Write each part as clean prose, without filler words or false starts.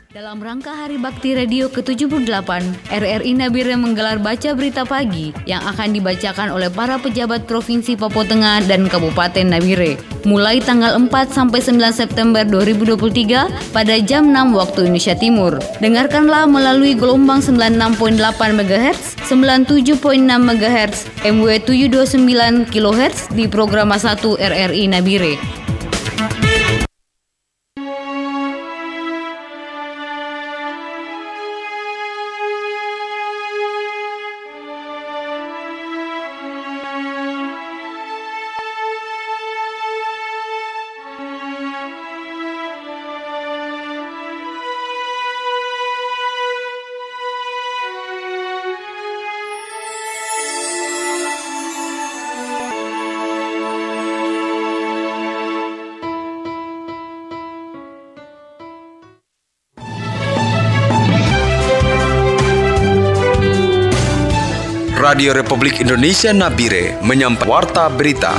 Dalam rangka Hari Bakti Radio ke-78, RRI Nabire menggelar baca berita pagi yang akan dibacakan oleh para pejabat Provinsi Papua Tengah dan Kabupaten Nabire mulai tanggal 4 sampai 9 September 2023 pada jam 6 waktu Indonesia Timur. Dengarkanlah melalui gelombang 96.8 MHz, 97.6 MHz, MW 729 kHz di Programa 1 RRI Nabire. Radio Republik Indonesia Nabire menyampaikan warta berita.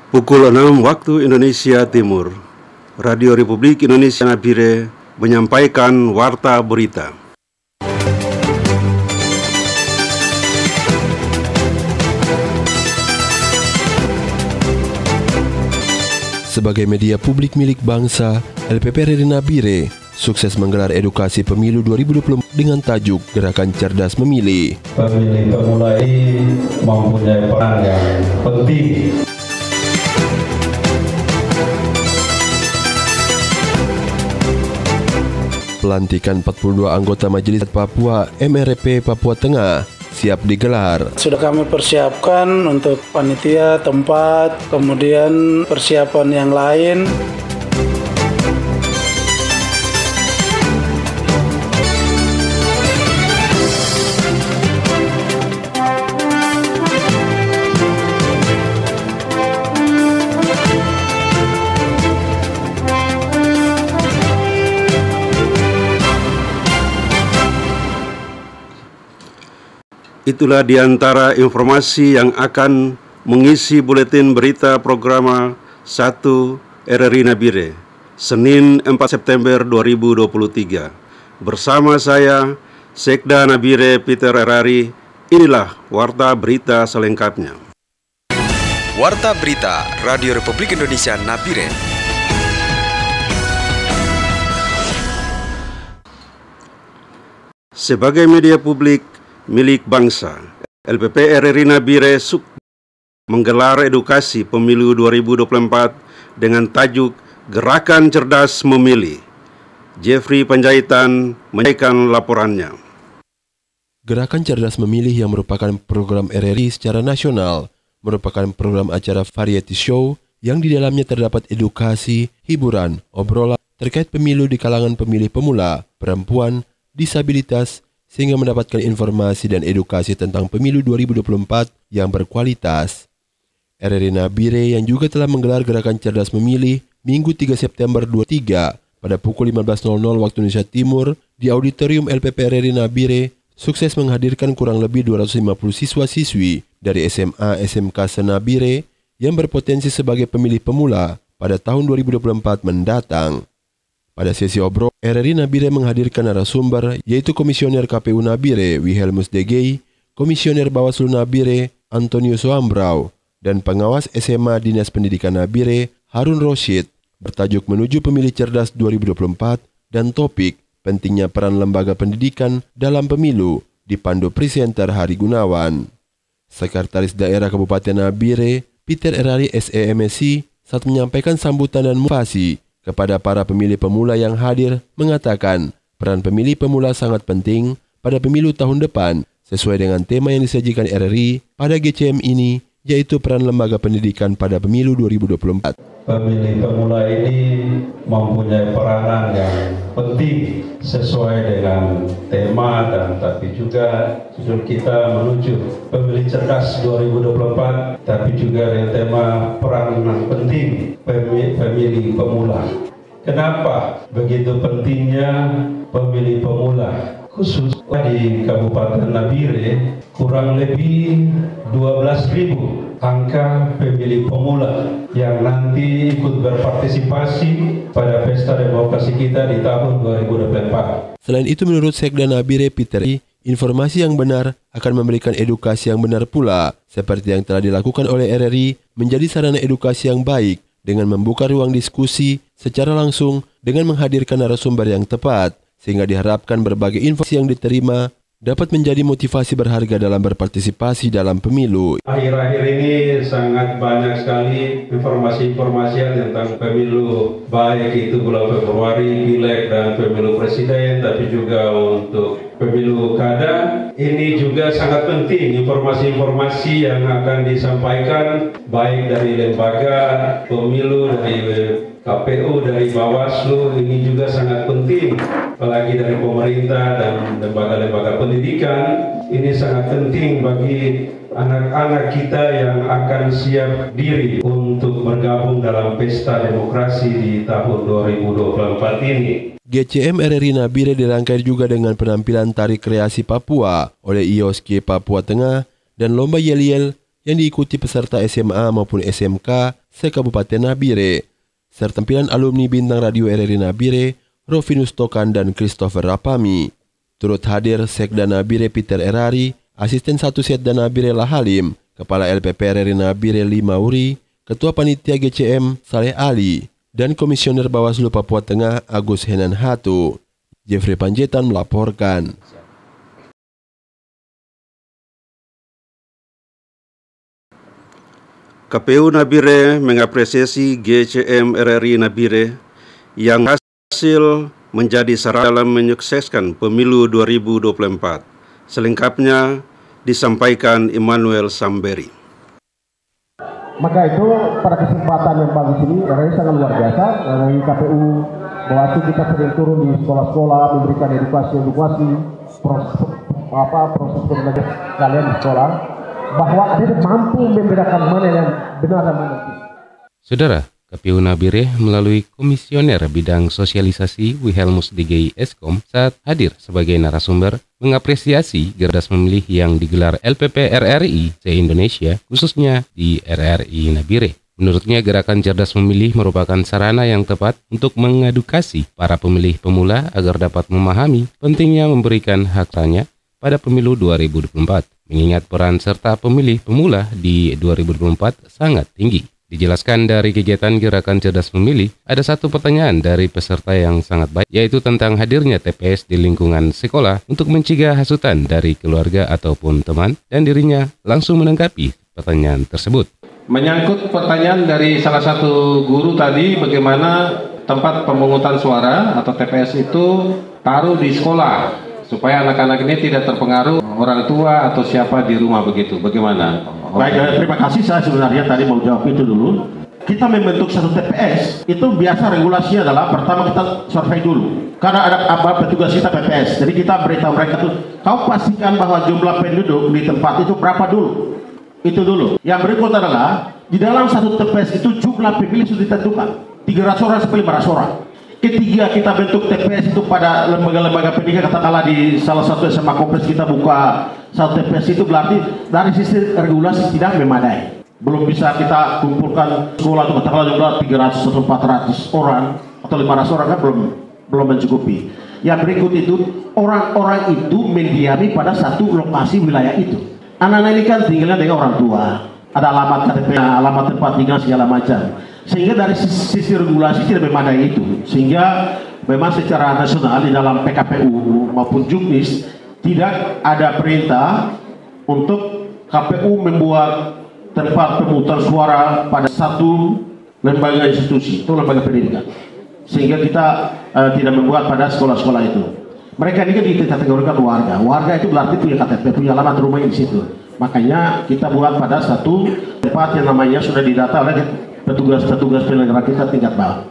Pukul 6 waktu Indonesia Timur, Radio Republik Indonesia Nabire menyampaikan warta berita. Sebagai media publik milik bangsa, LPP RRI Nabire sukses menggelar edukasi pemilu 2024 dengan tajuk Gerakan Cerdas Memilih. Pemilih pemula ini mempunyai peran yang penting. Pelantikan 42 anggota Majelis Papua MRP Papua Tengah siap digelar. Sudah kami persiapkan untuk panitia, tempat, kemudian persiapan yang lain. Itulah di antara informasi yang akan mengisi buletin berita Programa 1 RRI Nabire, Senin 4 September 2023. Bersama saya, Sekda Nabire Peter Erari, inilah warta berita selengkapnya. Warta berita Radio Republik Indonesia Nabire. Sebagai media publik milik bangsa, LPP RRI Nabire menggelar edukasi pemilu 2024 dengan tajuk Gerakan Cerdas Memilih. Jeffrey Panjaitan menyampaikan laporannya. Gerakan Cerdas Memilih yang merupakan program RRI secara nasional merupakan program acara variety show yang di dalamnya terdapat edukasi, hiburan, obrolan terkait pemilu di kalangan pemilih pemula, perempuan, disabilitas, sehingga mendapatkan informasi dan edukasi tentang pemilu 2024 yang berkualitas. RRI Nabire yang juga telah menggelar Gerakan Cerdas Memilih Minggu 3 September 2023 pada pukul 15.00 waktu Indonesia Timur di Auditorium LPP RRI Nabire sukses menghadirkan kurang lebih 250 siswa-siswi dari SMA SMK Senabire yang berpotensi sebagai pemilih pemula pada tahun 2024 mendatang. Pada sesi obrol, RRI Nabire menghadirkan narasumber yaitu Komisioner KPU Nabire Wilhelmus Degei, Komisioner Bawaslu Nabire Antonius Soambrau, dan pengawas SMA Dinas Pendidikan Nabire Harun Roshid bertajuk Menuju Pemilih Cerdas 2024 dan topik pentingnya peran lembaga pendidikan dalam pemilu dipandu presenter Hari Gunawan. Sekretaris Daerah Kabupaten Nabire Peter Erari SEMSI saat menyampaikan sambutan dan motivasi kepada para pemilih pemula yang hadir mengatakan peran pemilih pemula sangat penting pada pemilu tahun depan sesuai dengan tema yang disajikan RRI pada GCM ini yaitu peran lembaga pendidikan pada pemilu 2024. Pemilih pemula ini mempunyai peranan yang penting sesuai dengan tema dan tapi juga judul kita menuju pemilih cerdas 2024 tapi juga dengan tema peranan penting pemilih pemula. Kenapa begitu pentingnya pemilih pemula? Khusus di Kabupaten Nabire kurang lebih 12.000 angka pemilih pemula yang nanti ikut berpartisipasi pada pesta demokrasi kita di tahun 2024. Selain itu, menurut Sekda Nabire Peter, informasi yang benar akan memberikan edukasi yang benar pula, seperti yang telah dilakukan oleh RRI menjadi sarana edukasi yang baik dengan membuka ruang diskusi secara langsung dengan menghadirkan narasumber yang tepat, sehingga diharapkan berbagai informasi yang diterima dapat menjadi motivasi berharga dalam berpartisipasi dalam pemilu. Akhir-akhir ini sangat banyak sekali informasi-informasi tentang pemilu, baik itu bulan Februari, pileg dan pemilu presiden, tapi juga untuk pemilu kada. Ini juga sangat penting informasi-informasi yang akan disampaikan baik dari lembaga pemilu, dari KPU, dari Bawaslu. Ini juga sangat penting, apalagi dari pemerintah dan lembaga-lembaga pendidikan. Ini sangat penting bagi anak-anak kita yang akan siap diri untuk bergabung dalam pesta demokrasi di tahun 2024 ini. GCM RRI Nabire dirangkai juga dengan penampilan tari kreasi Papua oleh IOSK Papua Tengah dan lomba yel-yel yang diikuti peserta SMA maupun SMK se-Kabupaten Nabire, serta tampilan alumni bintang radio RRI Nabire, Rovinus Tokan dan Christopher Rapami. Turut hadir Sekda Nabire Peter Erari, Asisten 1 Sekda Nabire Lahalim, Kepala LPP RRI Nabire Limauri, Ketua Panitia GCM Saleh Ali, dan Komisioner Bawaslu Papua Tengah Agus Henan Hatu. Jeffrey Panjaitan melaporkan. KPU Nabire mengapresiasi GCM RRI Nabire yang hasil menjadi sarana dalam menyukseskan pemilu 2024. Selengkapnya disampaikan Immanuel Samberi. Maka itu pada kesempatan yang bagus ini RRI sangat luar biasa. Dari KPU Bawaslu kita sering turun di sekolah-sekolah memberikan edukasi proses pembelajaran kalian di sekolah, bahwa ada mampu membedakan mana yang benar dan mana tidak. Saudara, KPU Nabire melalui Komisioner Bidang Sosialisasi Wilhelmus Digei Eskom saat hadir sebagai narasumber mengapresiasi cerdas memilih yang digelar LPP RRI se-Indonesia, khususnya di RRI Nabire. Menurutnya, gerakan cerdas memilih merupakan sarana yang tepat untuk mengedukasi para pemilih pemula agar dapat memahami pentingnya memberikan haknya pada pemilu 2024, mengingat peran serta pemilih pemula di 2024 sangat tinggi. Dijelaskan dari kegiatan gerakan cerdas memilih, ada satu pertanyaan dari peserta yang sangat baik, yaitu tentang hadirnya TPS di lingkungan sekolah untuk mencegah hasutan dari keluarga ataupun teman, dan dirinya langsung menanggapi pertanyaan tersebut. Menyangkut pertanyaan dari salah satu guru tadi, bagaimana tempat pemungutan suara atau TPS itu taruh di sekolah, supaya anak-anak ini tidak terpengaruh orang tua atau siapa di rumah begitu. Bagaimana? Baik, terima kasih. Saya sebenarnya tadi mau jawab itu dulu. Kita membentuk satu TPS, itu biasa regulasinya adalah pertama kita survei dulu. Karena ada petugas kita PPS, jadi kita beritahu mereka tuh, kau pastikan bahwa jumlah penduduk di tempat itu berapa dulu. Itu dulu. Yang berikut adalah, di dalam satu TPS itu jumlah pemilih sudah ditentukan. 300 orang sampai 500 orang. Ketiga, kita bentuk TPS itu pada lembaga-lembaga pendidikan, katakanlah di salah satu SMA kompleks kita buka satu TPS, itu berarti dari sisi regulasi tidak memadai. Belum bisa kita kumpulkan sekolah itu katakanlah jumlah 300 atau 400 orang atau 500 orang, kan belum mencukupi. Yang berikut itu, orang-orang itu mendiami pada satu lokasi wilayah itu. Anak-anak ini kan tinggalnya dengan orang tua, ada alamat KTP, alamat tempat tinggal segala macam. Sehingga dari sisi regulasi tidak memadai itu, sehingga memang secara nasional di dalam PKPU maupun Juknis tidak ada perintah untuk KPU membuat tempat pemungutan suara pada satu lembaga institusi, itu lembaga pendidikan, sehingga kita tidak membuat pada sekolah-sekolah itu. Mereka ini kan dikategorikan warga itu berarti punya KTP, punya alamat rumahnya di situ. Makanya kita buat pada satu tempat yang namanya sudah didata oleh petugas-petugas penyelenggara kita tingkat bawah.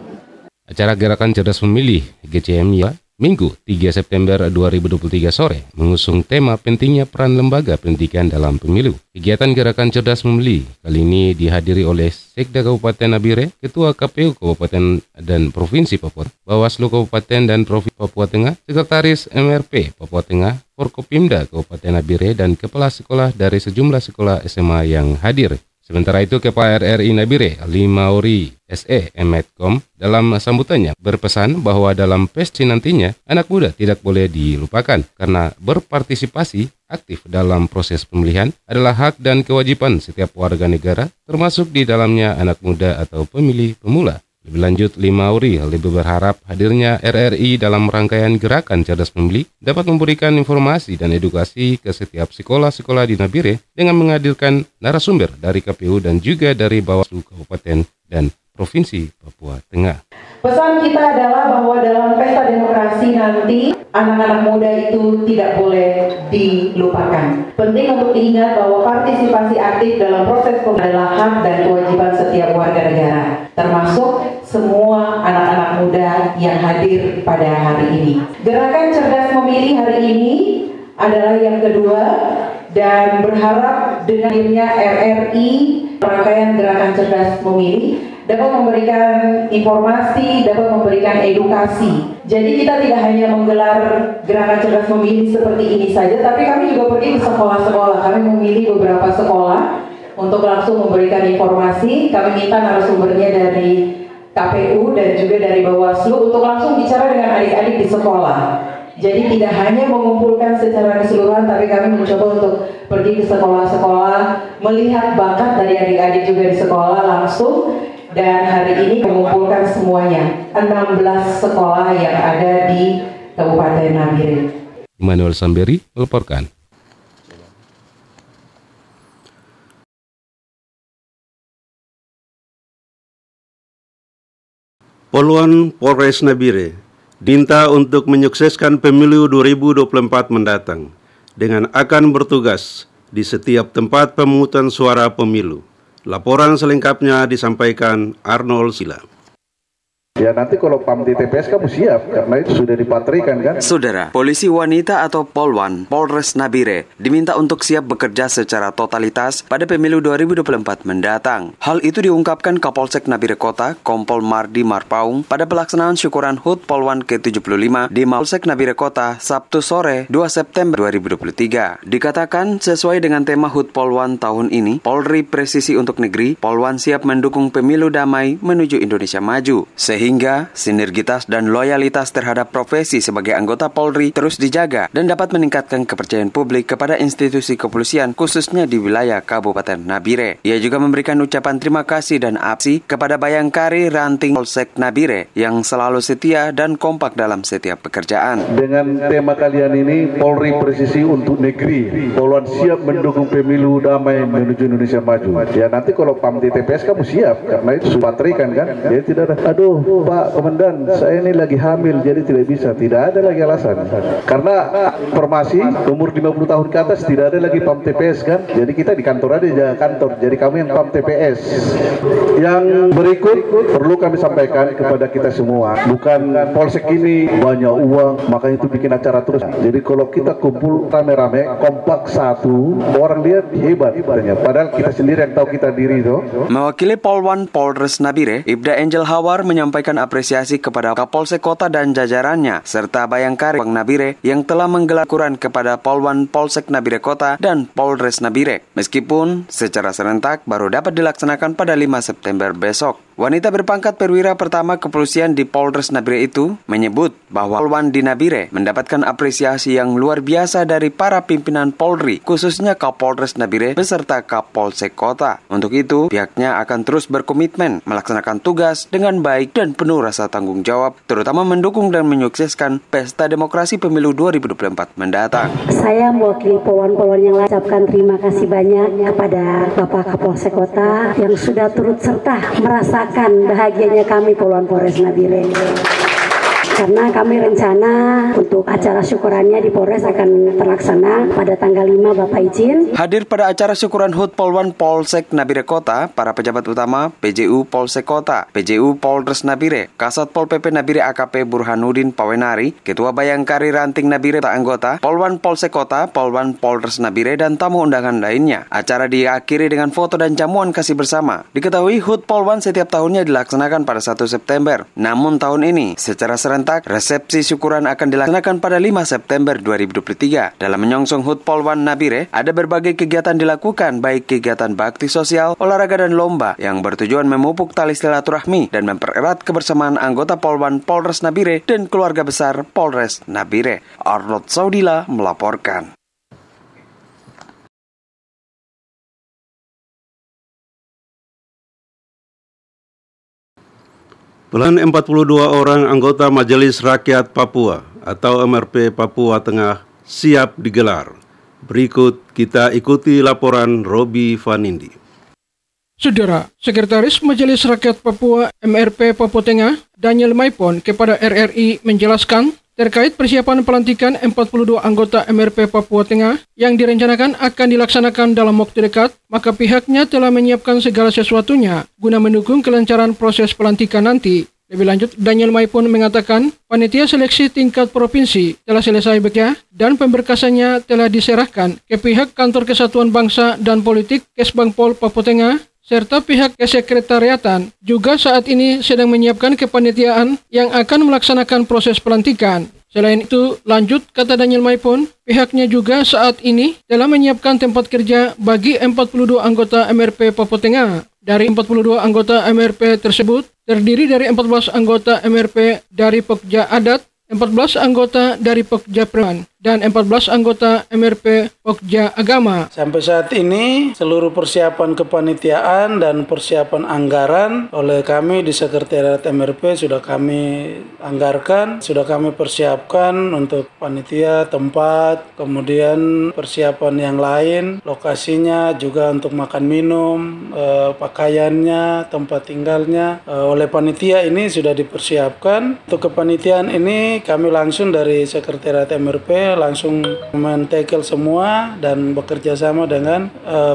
Acara Gerakan Cerdas Memilih GCM ya Minggu 3 September 2023 sore mengusung tema pentingnya peran lembaga pendidikan dalam pemilu. Kegiatan Gerakan Cerdas Memilih kali ini dihadiri oleh Sekda Kabupaten Nabire, Ketua KPU Kabupaten dan Provinsi Papua, Bawaslu Kabupaten dan Provinsi Papua Tengah, Sekretaris MRP Papua Tengah, Forkopimda Kabupaten Nabire, dan kepala sekolah dari sejumlah sekolah SMA yang hadir, Sementara itu, Kepala RRI Nabire, Limauri SE Medcom, dalam sambutannya berpesan bahwa dalam pesti nantinya, anak muda tidak boleh dilupakan karena berpartisipasi aktif dalam proses pemilihan adalah hak dan kewajiban setiap warga negara, termasuk di dalamnya anak muda atau pemilih pemula. Lebih lanjut, Limauri lebih berharap hadirnya RRI dalam rangkaian gerakan cerdas memilih dapat memberikan informasi dan edukasi ke setiap sekolah-sekolah di Nabire dengan menghadirkan narasumber dari KPU dan juga dari Bawaslu Kabupaten dan Provinsi Papua Tengah. Pesan kita adalah bahwa dalam pesta demokrasi nanti anak-anak muda itu tidak boleh dilupakan. Penting untuk diingat bahwa partisipasi aktif dalam proses pemilihan adalah hak dan kewajiban setiap warga negara, termasuk semua anak-anak muda yang hadir pada hari ini. Gerakan cerdas memilih hari ini adalah yang kedua dan berharap dengan hadirnya RRI rangkaian gerakan cerdas memilih dapat memberikan informasi, dapat memberikan edukasi. Jadi kita tidak hanya menggelar gerakan cerdas memilih seperti ini saja, tapi kami juga pergi ke sekolah-sekolah. Kami memilih beberapa sekolah untuk langsung memberikan informasi. Kami minta narasumbernya dari KPU dan juga dari Bawaslu untuk langsung bicara dengan adik-adik di sekolah. Jadi tidak hanya mengumpulkan secara keseluruhan, tapi kami mencoba untuk pergi ke sekolah-sekolah, melihat bakat dari adik-adik juga di sekolah langsung. Dan hari ini mengumpulkan semuanya 16 sekolah yang ada di Kabupaten Nabire. Immanuel Samberi melaporkan. Poluan Polres Nabire diminta untuk menyukseskan pemilu 2024 mendatang dengan akan bertugas di setiap tempat pemungutan suara pemilu. Laporan selengkapnya disampaikan Arnold Sila. Ya nanti kalau PAM di TPS kamu siap, karena itu sudah dipatrikan kan. Saudara, polisi wanita atau Polwan Polres Nabire diminta untuk siap bekerja secara totalitas pada pemilu 2024 mendatang. Hal itu diungkapkan Kapolsek Nabire Kota, Kompol Mardi Marpaung, pada pelaksanaan syukuran HUT Polwan ke-75 di Mapolsek Nabire Kota, Sabtu sore 2 September 2023. Dikatakan sesuai dengan tema HUT Polwan tahun ini, Polri Presisi untuk Negeri, Polwan siap mendukung pemilu damai menuju Indonesia maju. Sehingga sinergitas dan loyalitas terhadap profesi sebagai anggota Polri terus dijaga dan dapat meningkatkan kepercayaan publik kepada institusi kepolisian khususnya di wilayah Kabupaten Nabire. Ia juga memberikan ucapan terima kasih dan apresiasi kepada Bayangkari Ranting Polsek Nabire yang selalu setia dan kompak dalam setiap pekerjaan. Dengan tema kalian ini, Polri Presisi untuk Negeri, Polwan siap mendukung pemilu damai menuju Indonesia maju. Ya nanti kalau PAM di TPS kamu siap, karena itu patrikan kan. Jadi tidak ada, aduh Pak Komandan, saya ini lagi hamil jadi tidak bisa. Tidak ada lagi alasan. Karena informasi umur 50 tahun ke atas tidak ada lagi PAM TPS kan. Jadi kita di kantor aja, jaga kantor. Jadi kamu yang PAM TPS. Yang berikut perlu kami sampaikan kepada kita semua. Bukan Polsek ini banyak uang, makanya itu bikin acara terus. Jadi kalau kita kumpul rame-rame, kompak satu, orang lihat hebat. Padahal kita sendiri yang tahu kita diri itu. Mewakili Polwan Polres Nabire, Ibda Angel Hawar menyampaikan apresiasi kepada Kapolsek Kota dan jajarannya, serta Bayangkari Nabire yang telah menggelar syukuran kepada Polwan Polsek Nabire Kota dan Polres Nabire. Meskipun secara serentak baru dapat dilaksanakan pada 5 September besok. Wanita berpangkat perwira pertama kepolisian di Polres Nabire itu menyebut bahwa Polwan di Nabire mendapatkan apresiasi yang luar biasa dari para pimpinan Polri, khususnya Kapolres Nabire beserta Kapolsek Kota. Untuk itu, pihaknya akan terus berkomitmen melaksanakan tugas dengan baik dan penuh rasa tanggung jawab, terutama mendukung dan menyukseskan pesta demokrasi pemilu 2024 mendatang. Saya mewakili Polwan-Polwan yang mengucapkan terima kasih banyak kepada Bapak Kapolsek Kota yang sudah turut serta merasakan bahagianya kami Polwan Polres Nabire. Karena kami rencana untuk acara syukurannya di Polres akan terlaksana pada tanggal 5, Bapak izin. Hadir pada acara syukuran HUT Polwan Polsek Nabire Kota, para pejabat utama PJU Polsek Kota, PJU Polres Nabire, Kasat Pol PP Nabire AKP Burhanuddin Pawenari, Ketua Bayangkari Ranting Nabire anggota, Polwan Polsek Kota, Polwan Polres Nabire, dan tamu undangan lainnya. Acara diakhiri dengan foto dan jamuan kasih bersama. Diketahui HUT Polwan setiap tahunnya dilaksanakan pada 1 September. Namun tahun ini secara serentak mencatat resepsi syukuran akan dilaksanakan pada 5 September 2023. Dalam menyongsong HUT Polwan Nabire, ada berbagai kegiatan dilakukan, baik kegiatan bakti sosial, olahraga dan lomba yang bertujuan memupuk tali silaturahmi dan mempererat kebersamaan anggota Polwan Polres Nabire dan keluarga besar Polres Nabire. Arnold Saudila melaporkan. Pelan 42 orang anggota Majelis Rakyat Papua atau MRP Papua Tengah siap digelar. Berikut kita ikuti laporan Robi Vanindi. Saudara, Sekretaris Majelis Rakyat Papua MRP Papua Tengah, Daniel Maipon kepada RRI menjelaskan terkait persiapan pelantikan 42 anggota MRP Papua Tengah yang direncanakan akan dilaksanakan dalam waktu dekat, maka pihaknya telah menyiapkan segala sesuatunya guna mendukung kelancaran proses pelantikan nanti. Lebih lanjut, Daniel Maipon mengatakan panitia seleksi tingkat provinsi telah selesai bekerja dan pemberkasannya telah diserahkan ke pihak Kantor Kesatuan Bangsa dan Politik Kesbangpol Papua Tengah serta pihak kesekretariatan juga saat ini sedang menyiapkan kepanitiaan yang akan melaksanakan proses pelantikan. Selain itu, lanjut kata Daniel Maipon, pihaknya juga saat ini telah menyiapkan tempat kerja bagi 42 anggota MRP Papua Tengah. Dari 42 anggota MRP tersebut, terdiri dari 14 anggota MRP dari Pokja Adat, 14 anggota dari Pokja Preman, dan 14 anggota MRP Pokja Agama. Sampai saat ini, seluruh persiapan kepanitiaan dan persiapan anggaran oleh kami di Sekretariat MRP sudah kami anggarkan, sudah kami persiapkan untuk panitia, tempat, kemudian persiapan yang lain, lokasinya juga untuk makan minum, pakaiannya, tempat tinggalnya. Oleh panitia ini sudah dipersiapkan. Untuk kepanitiaan ini kami langsung dari Sekretariat MRP langsung men-tackle semua dan bekerja sama dengan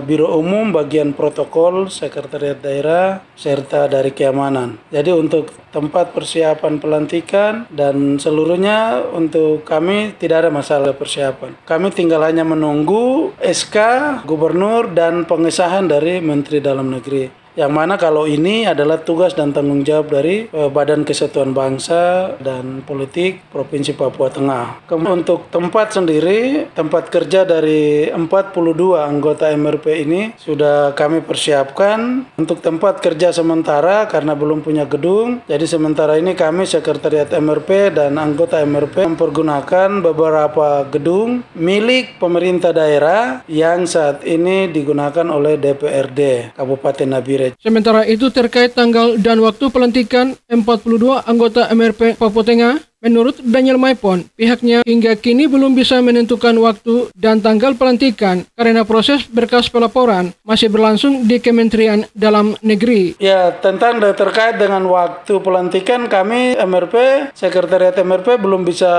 Biro Umum bagian protokol, Sekretariat Daerah, serta dari keamanan. Jadi untuk tempat persiapan pelantikan dan seluruhnya untuk kami tidak ada masalah persiapan. Kami tinggal hanya menunggu SK Gubernur dan pengesahan dari Menteri Dalam Negeri. Yang mana kalau ini adalah tugas dan tanggung jawab dari Badan Kesatuan Bangsa dan Politik Provinsi Papua Tengah. Kemudian untuk tempat sendiri, tempat kerja dari 42 anggota MRP ini sudah kami persiapkan. Untuk tempat kerja sementara karena belum punya gedung, jadi sementara ini kami Sekretariat MRP dan anggota MRP mempergunakan beberapa gedung milik pemerintah daerah yang saat ini digunakan oleh DPRD Kabupaten Nabire. Sementara itu terkait tanggal dan waktu pelantikan 42 anggota MRP Papua Tengah, menurut Daniel Maipon, pihaknya hingga kini belum bisa menentukan waktu dan tanggal pelantikan karena proses berkas pelaporan masih berlangsung di Kementerian Dalam Negeri. Ya, tentang terkait dengan waktu pelantikan kami MRP, Sekretariat MRP belum bisa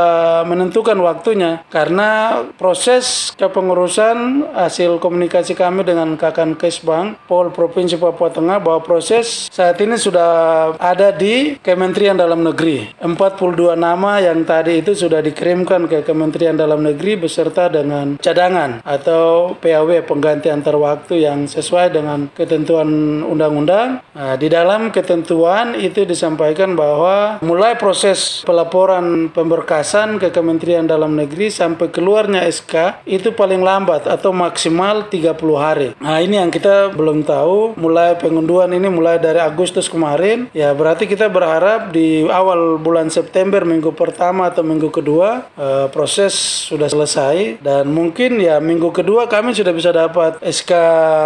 menentukan waktunya karena proses kepengurusan hasil komunikasi kami dengan Kakan Kesbang Pol Provinsi Papua Tengah bahwa proses saat ini sudah ada di Kementerian Dalam Negeri. 42 nama yang tadi itu sudah dikirimkan ke Kementerian Dalam Negeri beserta dengan cadangan atau PAW pengganti antar waktu yang sesuai dengan ketentuan undang-undang. Nah, di dalam ketentuan itu disampaikan bahwa mulai proses pelaporan pemberkasan ke Kementerian Dalam Negeri sampai keluarnya SK itu paling lambat atau maksimal 30 hari. Nah, ini yang kita belum tahu. Mulai pengunduhan ini mulai dari Agustus kemarin, ya berarti kita berharap di awal bulan September minggu pertama atau minggu kedua proses sudah selesai dan mungkin ya minggu kedua kami sudah bisa dapat SK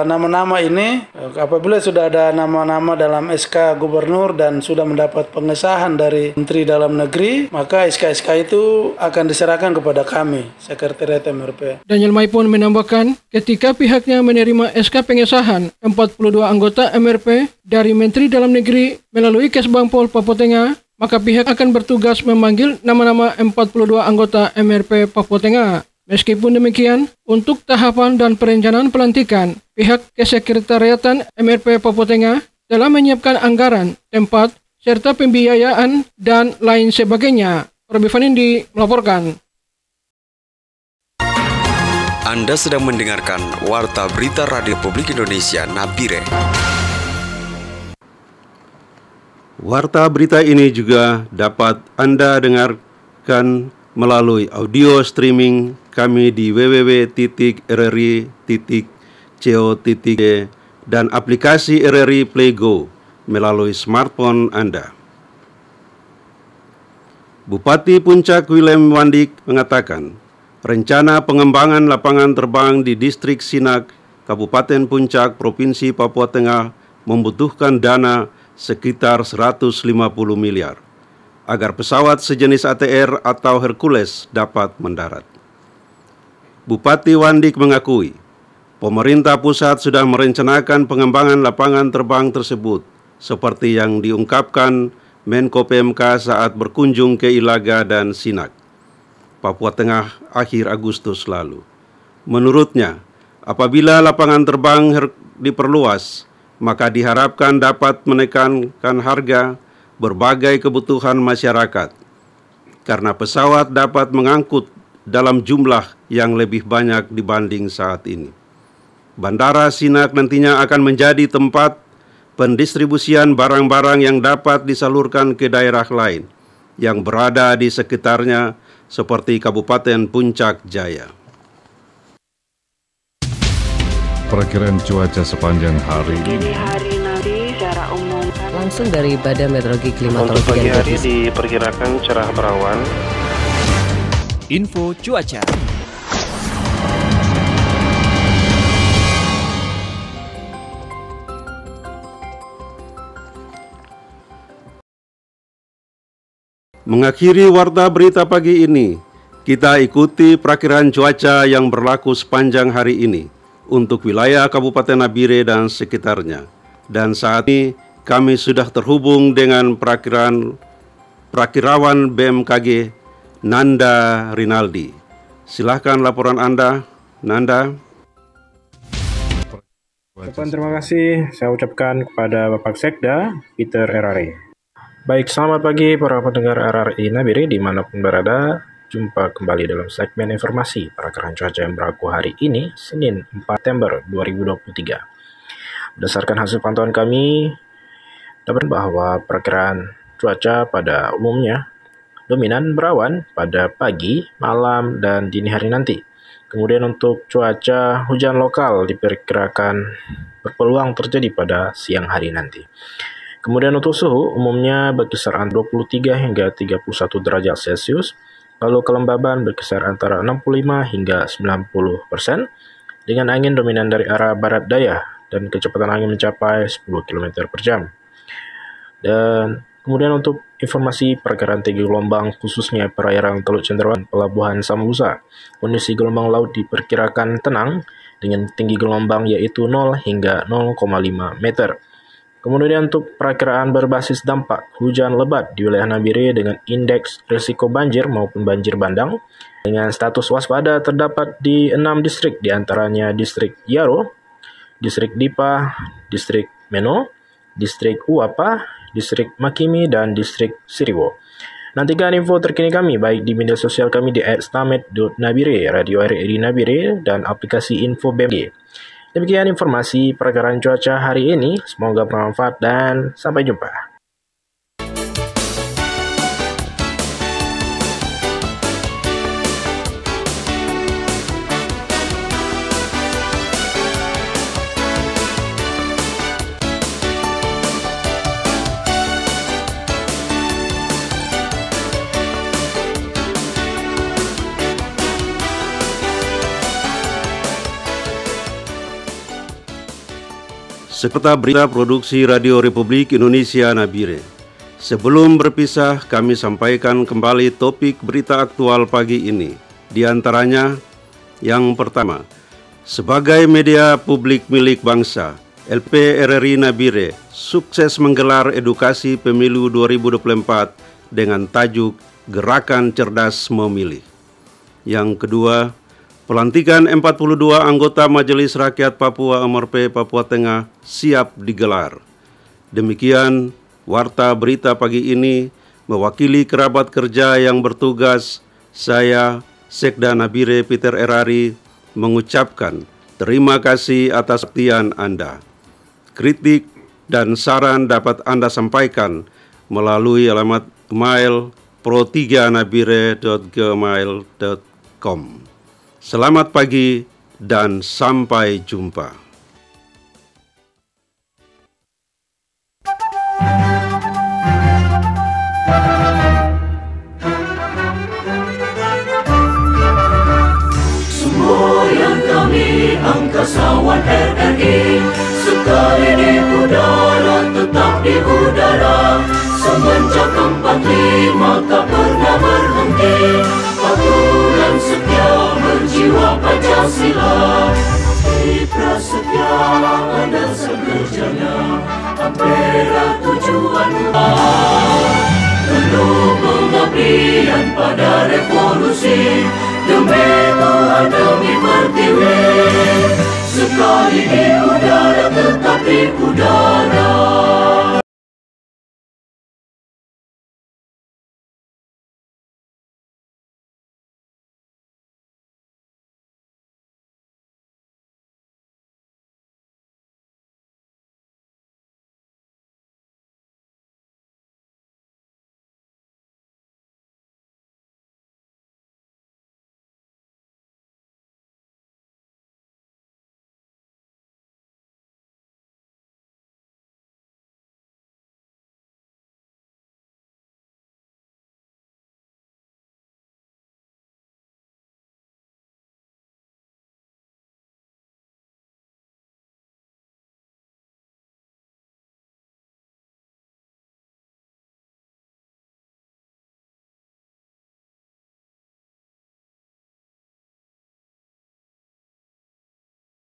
nama-nama ini. Apabila sudah ada nama-nama dalam SK Gubernur dan sudah mendapat pengesahan dari Menteri Dalam Negeri, maka SK-SK itu akan diserahkan kepada kami, Sekretariat MRP. Daniel Maipon menambahkan, ketika pihaknya menerima SK pengesahan 42 anggota MRP dari Menteri Dalam Negeri melalui Kesbangpol Papua Tengah, maka pihak akan bertugas memanggil nama-nama 42 anggota MRP Papua Tengah. Meskipun demikian, untuk tahapan dan perencanaan pelantikan, pihak Kesekretariatan MRP Papua Tengah telah menyiapkan anggaran, tempat, serta pembiayaan dan lain sebagainya. Robi Vanindi melaporkan. Anda sedang mendengarkan Warta Berita Radio Republik Indonesia Nabire. Warta berita ini juga dapat Anda dengarkan melalui audio streaming kami di www.rri.co.id dan aplikasi RRI Play Go melalui smartphone Anda. Bupati Puncak Willem Wandik mengatakan, rencana pengembangan lapangan terbang di Distrik Sinak, Kabupaten Puncak, Provinsi Papua Tengah membutuhkan dana sekitar 150 miliar agar pesawat sejenis ATR atau Hercules dapat mendarat. Bupati Wandik mengakui, pemerintah pusat sudah merencanakan pengembangan lapangan terbang tersebut seperti yang diungkapkan Menko PMK saat berkunjung ke Ilaga dan Sinak, Papua Tengah akhir Agustus lalu. Menurutnya, apabila lapangan terbang diperluas, maka diharapkan dapat menekankan harga berbagai kebutuhan masyarakat, karena pesawat dapat mengangkut dalam jumlah yang lebih banyak dibanding saat ini. Bandara Sinak nantinya akan menjadi tempat pendistribusian barang-barang yang dapat disalurkan ke daerah lain yang berada di sekitarnya seperti Kabupaten Puncak Jaya. Perkiraan cuaca sepanjang hari ini. Dini hari nanti secara umum langsung dari Badan Meteorologi Klimatologi. Untuk pagi hari diperkirakan cerah berawan. Info cuaca. Mengakhiri warta berita pagi ini, kita ikuti perakiraan cuaca yang berlaku sepanjang hari ini untuk wilayah Kabupaten Nabire dan sekitarnya. Dan saat ini kami sudah terhubung dengan perakirawan BMKG Nanda Rinaldi. Silahkan laporan Anda, Nanda. Terima kasih saya ucapkan kepada Bapak Sekda Peter RRI. Baik, selamat pagi para pendengar RRI Nabire dimanapun berada. Jumpa kembali dalam segmen informasi perakiraan cuaca yang berlaku hari ini, Senin 4 September 2023. Berdasarkan hasil pantauan kami, dapat bahwa perakiraan cuaca pada umumnya dominan berawan pada pagi, malam, dan dini hari nanti. Kemudian untuk cuaca hujan lokal diperkirakan berpeluang terjadi pada siang hari nanti. Kemudian untuk suhu umumnya berkisar antara 23 hingga 31 derajat Celcius. Lalu kelembaban berkisar antara 65 hingga 90%, dengan angin dominan dari arah barat daya dan kecepatan angin mencapai 10 km per jam. Dan kemudian untuk informasi perkiraan tinggi gelombang khususnya perairan Teluk Cenderawasih, Pelabuhan Sambusa, kondisi gelombang laut diperkirakan tenang dengan tinggi gelombang yaitu 0 hingga 0,5 meter. Kemudian untuk perakiraan berbasis dampak hujan lebat di wilayah Nabire dengan indeks risiko banjir maupun banjir bandang dengan status waspada terdapat di 6 distrik, diantaranya distrik Yaro, distrik Dipa, distrik Meno, distrik Uapa, distrik Makimi, dan distrik Siriwo. Nantikan info terkini kami baik di media sosial kami di @stamet.nabire, Radio RRI Nabire, dan aplikasi Info BMG. Demikian informasi perakiraan cuaca hari ini. Semoga bermanfaat dan sampai jumpa. Serta berita produksi Radio Republik Indonesia Nabire. Sebelum berpisah, kami sampaikan kembali topik berita aktual pagi ini. Di antaranya, yang pertama, sebagai media publik milik bangsa, LP RRI Nabire sukses menggelar edukasi pemilu 2024 dengan tajuk Gerakan Cerdas Memilih. Yang kedua, pelantikan 42 anggota Majelis Rakyat Papua MRP Papua Tengah siap digelar. Demikian warta berita pagi ini mewakili kerabat kerja yang bertugas, saya Sekda Nabire Peter RRI mengucapkan terima kasih atas perhatian Anda. Kritik dan saran dapat Anda sampaikan melalui alamat email pro3nabire@gmail.com. Selamat pagi dan sampai jumpa. Semboyan kami angkasawan RRI, sekali di udara tetap di udara. Semenjak 45 tak pernah berhenti, patuh dan setia berjiwa Pancasila. Di prasetya ada sekerjanya, Ampera tujuan penuh pengabdian pada revolusi, demi Tuhan demi pertiwi. Sekali di udara tetap di udara.